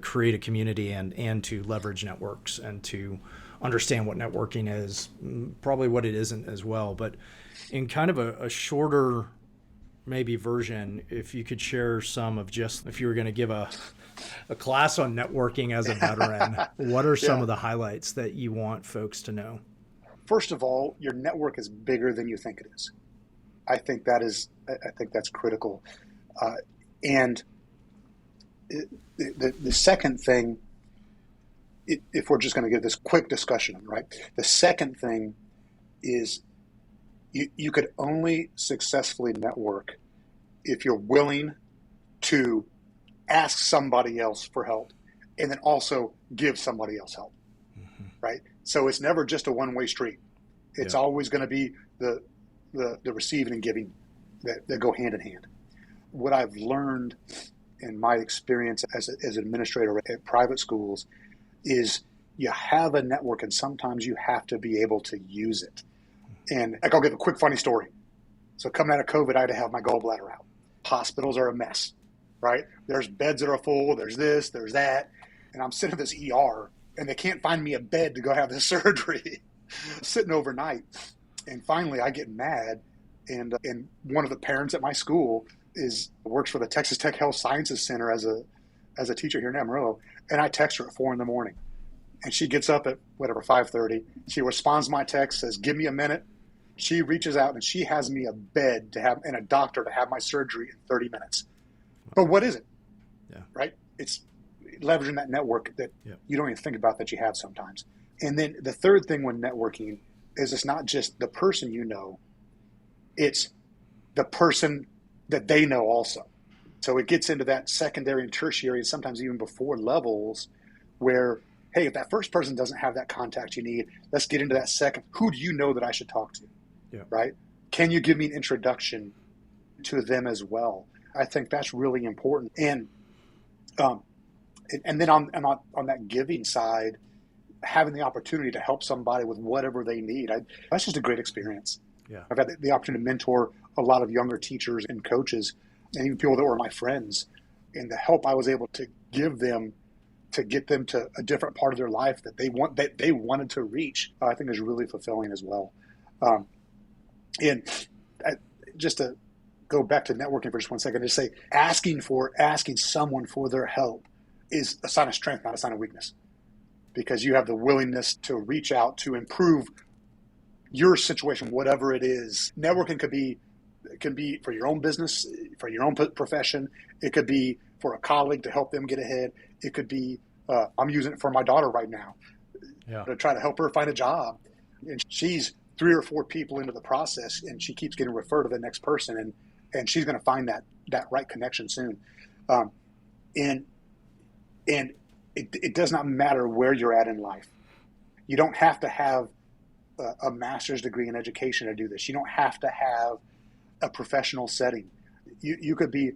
Speaker 1: create a community and to leverage networks and to understand what networking is, probably what it isn't as well. But in kind of a shorter maybe version, if you could share some of, just if you were going to give a class on networking as a veteran, what are some
Speaker 2: Yeah.
Speaker 1: of the highlights that you want folks to know?
Speaker 2: First of all, your network is bigger than you think it is. I think that's critical. And the second thing, if we're just going to give this quick discussion, right? The second thing is you could only successfully network if you're willing to ask somebody else for help and then also give somebody else help, right? So it's never just a one-way street. It's
Speaker 1: Yeah.
Speaker 2: always going to be the receiving and giving that go hand in hand. What I've learned in my experience as an administrator at private schools is you have a network, and sometimes you have to be able to use it. And I'll give a quick funny story. So coming out of COVID, I had to have my gallbladder out. Hospitals are a mess, right? There's beds that are full, there's this, there's that. And I'm sitting in this ER, and they can't find me a bed to go have the surgery. Sitting overnight. And finally, I get mad. And one of the parents at my school works for the Texas Tech Health Sciences Center as a teacher here in Amarillo. And I text her at 4 a.m. And she gets up at 5:30. She responds to my text, says, "Give me a minute." She reaches out and she has me a bed to have and a doctor to have my surgery in 30 minutes. But what is it?
Speaker 1: Yeah.
Speaker 2: Right? It's leveraging that network that you don't even think about that you have sometimes. And then the third thing when networking is it's not just the person you know, it's the person that they know also. So it gets into that secondary and tertiary, and sometimes even before levels where, hey, if that first person doesn't have that contact you need, let's get into that second. Who do you know that I should talk to?
Speaker 1: Yeah.
Speaker 2: Right? Can you give me an introduction to them as well? I think that's really important. And then on that giving side, having the opportunity to help somebody with whatever they need, that's just a great experience.
Speaker 1: Yeah.
Speaker 2: I've had the opportunity to mentor a lot of younger teachers and coaches, and even people that were my friends, and the help I was able to give them to get them to a different part of their life that they wanted to reach, I think is really fulfilling as well. And just to go back to networking for just 1 second, just say asking someone for their help is a sign of strength, not a sign of weakness, because you have the willingness to reach out to improve your situation, whatever it is. Networking can be for your own business, for your own profession. It could be for a colleague to help them get ahead. It could be, I'm using it for my daughter right now to try to help her find a job. And she's 3 or 4 people into the process, and she keeps getting referred to the next person, and she's going to find that right connection soon. And it does not matter where you're at in life. You don't have to have a master's degree in education to do this. You don't have to have a professional setting. You could be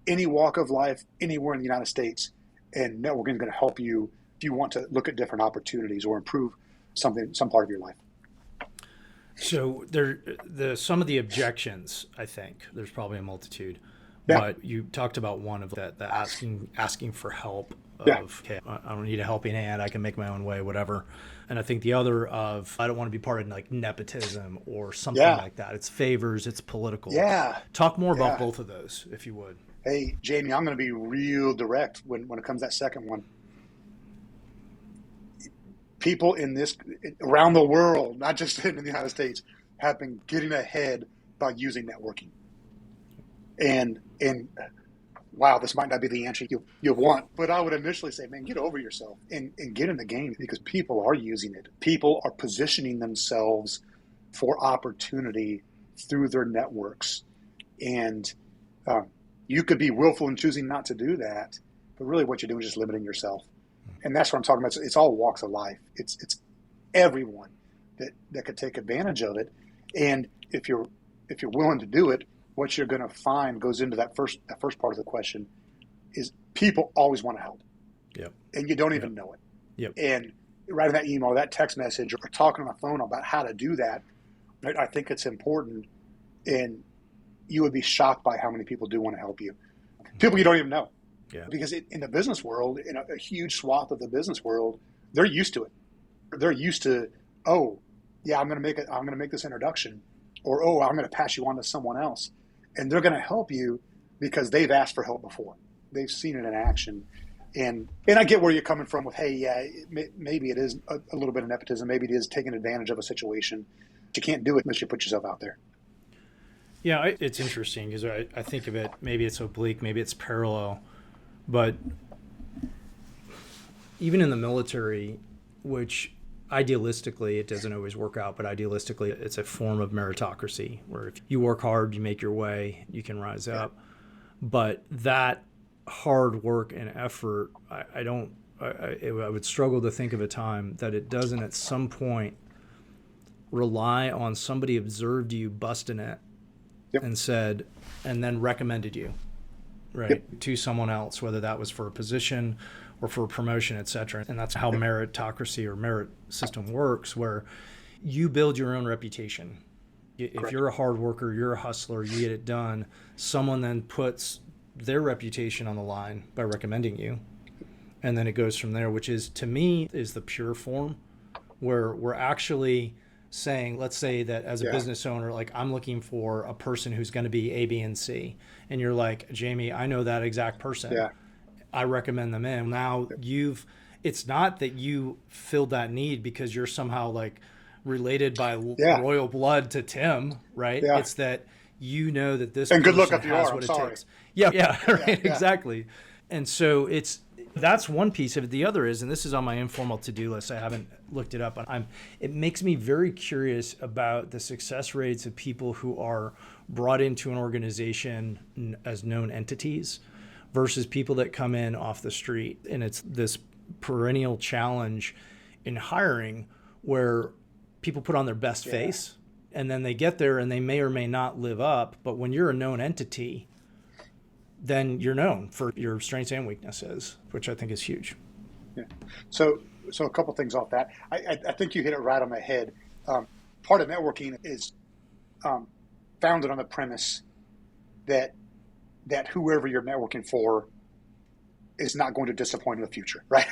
Speaker 2: any walk of life, anywhere in the United States, and networking is going to help you if you want to look at different opportunities or improve some part of your life.
Speaker 1: So some of the objections, I think there's probably a multitude,
Speaker 2: Yeah.
Speaker 1: but you talked about one of the asking for help of,
Speaker 2: Yeah.
Speaker 1: okay, I don't need a helping hand, I can make my own way, whatever. And I think the other of, I don't want to be part of like nepotism or something like that. It's favors, it's political.
Speaker 2: Yeah.
Speaker 1: Talk more about both of those, if you would.
Speaker 2: Hey, Jamie, I'm going to be real direct when it comes to that second one. People around the world, not just in the United States, have been getting ahead by using networking. And wow, this might not be the answer you want, but I would initially say, man, get over yourself and get in the game, because people are using it. People are positioning themselves for opportunity through their networks. And You could be willful in choosing not to do that, but really what you're doing is just limiting yourself. And that's what I'm talking about. It's all walks of life. It's everyone that could take advantage of it. And if you're willing to do it, what you're going to find goes into that first part of the question is people always want to help.
Speaker 1: Yep.
Speaker 2: And you don't even know it.
Speaker 1: Yep.
Speaker 2: And writing that email, that text message, or talking on the phone about how to do that, I think it's important. And you would be shocked by how many people do want to help you. People you don't even know.
Speaker 1: Yeah.
Speaker 2: Because in the business world, in a huge swath of the business world, they're used to it. They're used to, oh, yeah, I'm going to make this introduction, or oh, I'm going to pass you on to someone else, and they're going to help you because they've asked for help before. They've seen it in action, and I get where you're coming from with, hey, yeah, maybe it is a little bit of nepotism, maybe it is taking advantage of a situation. But you can't do it unless you put yourself out there.
Speaker 1: Yeah, it's interesting because I think of it, maybe it's oblique, maybe it's parallel, but even in the military, which idealistically it doesn't always work out, but idealistically it's a form of meritocracy where if you work hard, you make your way, you can rise up. But that hard work and effort, I would struggle to think of a time that it doesn't at some point rely on somebody observed you busting it and said, and then recommended you, right, to someone else, whether that was for a position or for a promotion, et cetera. And that's how meritocracy or merit system works, where you build your own reputation. If you're a hard worker, you're a hustler, you get it done, someone then puts their reputation on the line by recommending you. And then it goes from there, which is, to me, is the pure form where we're actually saying, let's say that as a business owner, like I'm looking for a person who's going to be A, B, and C. And you're like, Jamie, I know that exact person.
Speaker 2: Yeah.
Speaker 1: I recommend them in. Now it's not that you filled that need because you're somehow like related by royal blood to Tim, right?
Speaker 2: Yeah.
Speaker 1: It's that you know that this
Speaker 2: and
Speaker 1: person
Speaker 2: good luck if you
Speaker 1: has
Speaker 2: are,
Speaker 1: what
Speaker 2: I'm
Speaker 1: it
Speaker 2: sorry.
Speaker 1: takes. Yeah, right, exactly. And so that's one piece of it. The other is, and this is on my informal to-do list, I haven't looked it up, it makes me very curious about the success rates of people who are brought into an organization as known entities versus people that come in off the street. And it's this perennial challenge in hiring where people put on their best face and then they get there and they may or may not live up. But when you're a known entity, then you're known for your strengths and weaknesses, which I think is huge.
Speaker 2: Yeah. So a couple things off that. I think you hit it right on the head. Part of networking is founded on the premise that whoever you're networking for is not going to disappoint in the future, right?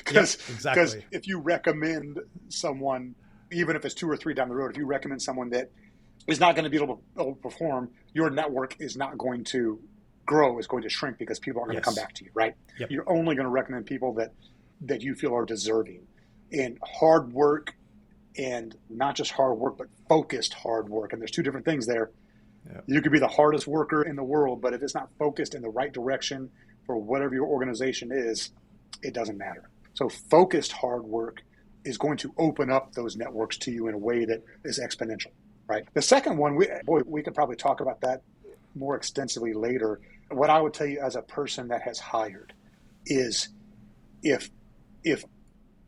Speaker 2: Because
Speaker 1: exactly.
Speaker 2: If you recommend someone, even if it's 2 or 3 down the road, if you recommend someone that is not going to be able to perform, your network is not going to grow, is going to shrink because people aren't going to come back to you, right?
Speaker 1: Yep.
Speaker 2: You're only going to recommend people that you feel are deserving. And hard work, and not just hard work, but focused hard work. And there's 2 different things there. Yep. You could be the hardest worker in the world, but if it's not focused in the right direction for whatever your organization is, it doesn't matter. So focused hard work is going to open up those networks to you in a way that is exponential, right? The second one, we could probably talk about that more extensively later. What I would tell you as a person that has hired is if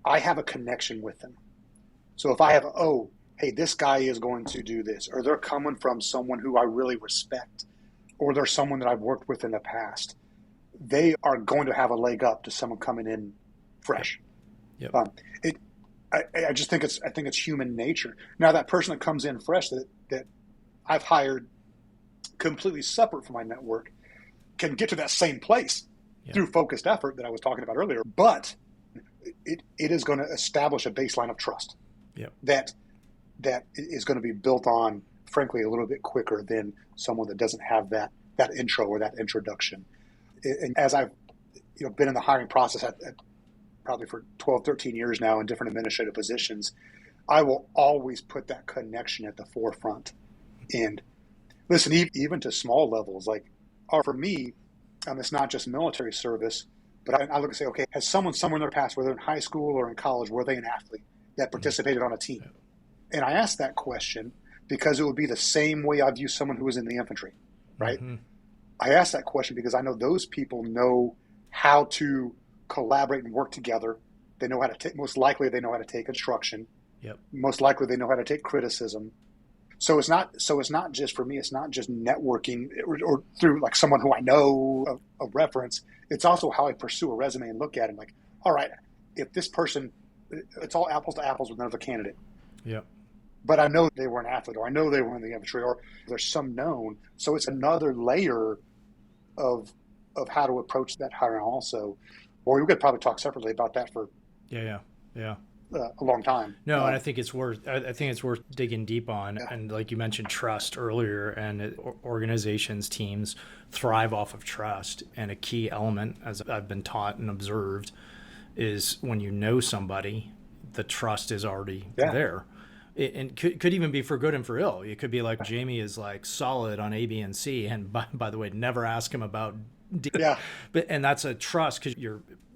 Speaker 2: I have a connection with them. So if I have, hey, this guy is going to do this, or they're coming from someone who I really respect, or they're someone that I've worked with in the past, they are going to have a leg up to someone coming in fresh.
Speaker 1: Yep.
Speaker 2: I just think it's human nature. Now that person that comes in fresh that I've hired completely separate from my network can get to that same place through focused effort that I was talking about earlier, but it is going to establish a baseline of trust that is going to be built on, frankly, a little bit quicker than someone that doesn't have that intro or that introduction. And as I've been in the hiring process at probably for 12, 13 years now in different administrative positions, I will always put that connection at the forefront. And listen, even to small levels, like for me, it's not just military service, but I look and say, okay, has someone somewhere in their past, whether in high school or in college, were they an athlete that participated on a team? And I ask that question because it would be the same way I view someone who was in the infantry, right? Mm-hmm. I ask that question because I know those people know how to collaborate and work together. They know how to take, most likely they know how to take instruction.
Speaker 1: Yep.
Speaker 2: Most likely they know how to take criticism. So it's not just for me, it's not just networking or through like someone who I know of reference. It's also how I pursue a resume and look at it like, all right, if this person, it's all apples to apples with another candidate.
Speaker 1: Yep.
Speaker 2: But I know they were an athlete, or I know they were in the infantry, or there's some known. So it's another layer of how to approach that hiring also. Or we could probably talk separately about that for
Speaker 1: Yeah.
Speaker 2: a long time.
Speaker 1: No, and I think it's worth digging deep on.
Speaker 2: Yeah.
Speaker 1: And like you mentioned, trust earlier, and organizations, teams thrive off of trust. And a key element, as I've been taught and observed, is when you know somebody, the trust is already there. And could even be for good and for ill. It could be like Jamie is like solid on A, B, and C, and by the way, never ask him about D.
Speaker 2: Yeah.
Speaker 1: And that's a trust because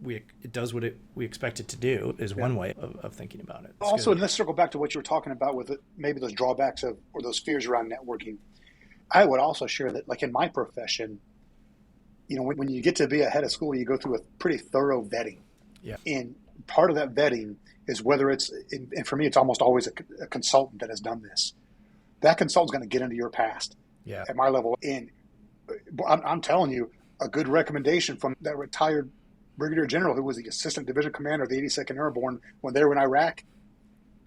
Speaker 1: it does what we expect it to do is one way of thinking about it. That's
Speaker 2: also,
Speaker 1: good.
Speaker 2: let's circle back to what you were talking about with maybe those drawbacks or those fears around networking. I would also share that, like in my profession, when you get to be a head of school, you go through a pretty thorough vetting.
Speaker 1: Yeah.
Speaker 2: And part of that vetting is whether it's, and for me, it's almost always a consultant that has done this. That consultant's going to get into your past at my level. And I'm telling you, a good recommendation from that retired brigadier general who was the assistant division commander of the 82nd Airborne when they were in Iraq,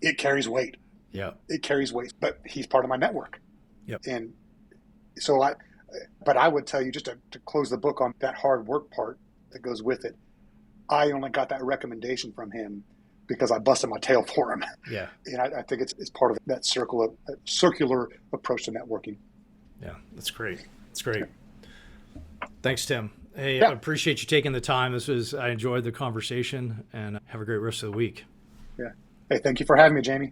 Speaker 2: it carries weight.
Speaker 1: Yeah.
Speaker 2: It carries weight, but he's part of my network.
Speaker 1: Yep.
Speaker 2: And so but I would tell you, just to close the book on that hard work part that goes with it, I only got that recommendation from him because I busted my tail for him.
Speaker 1: Yeah.
Speaker 2: And I think it's part of that circular approach to networking.
Speaker 1: Yeah, that's great. It's great. Thanks, Tim. Hey,
Speaker 2: Yeah.
Speaker 1: I appreciate you taking the time. I enjoyed the conversation, and have a great rest of the week.
Speaker 2: Yeah. Hey, thank you for having me, Jamie.